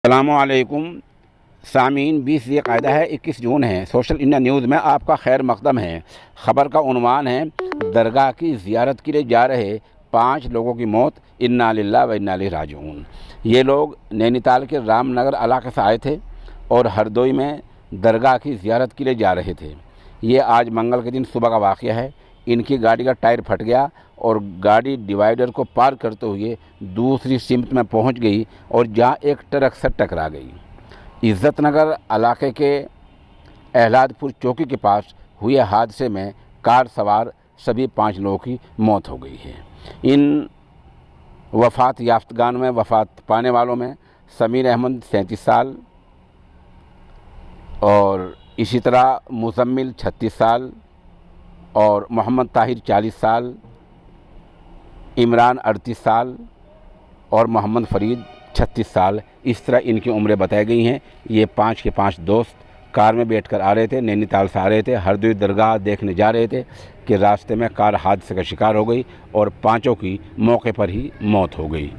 अस्सलामुअलैकुम सामीन। 20 ज़िलक़ादा है, 21 जून है। सोशल इंडिया न्यूज़ में आपका खैर मक़दम है। ख़बर का उन्वान है, दरगाह की ज़ियारत के लिए जा रहे 5 लोगों की मौत, इन्ना लिल्लाहि व इन्ना इलैहि राजिऊन। ये लोग नैनीताल के रामनगर इलाके से आए थे और हरदोई में दरगाह की ज़ियारत के लिए जा रहे थे। ये आज मंगल के दिन सुबह का वाक़या है। इनकी गाड़ी का टायर फट गया और गाड़ी डिवाइडर को पार करते हुए दूसरी सिमत में पहुंच गई और जहां एक ट्रक से टकरा गई। इज़्ज़तनगर इलाके के एहलादपुर चौकी के पास हुए हादसे में कार सवार सभी 5 लोगों की मौत हो गई है। इन वफ़ात याफ्तगान में वफ़ात पाने वालों में समीर अहमद 37 साल और इसी तरह मुज़म्मिल 36 साल और मोहम्मद ताहिर 40 साल, इमरान 38 साल और मोहम्मद फ़रीद 36 साल, इस तरह इनकी उम्रें बताई गई हैं। ये 5 के 5 दोस्त कार में बैठकर आ रहे थे, नैनीताल से आ रहे थे, हरदोई दरगाह देखने जा रहे थे कि रास्ते में कार हादसे का शिकार हो गई और 5 की मौके पर ही मौत हो गई।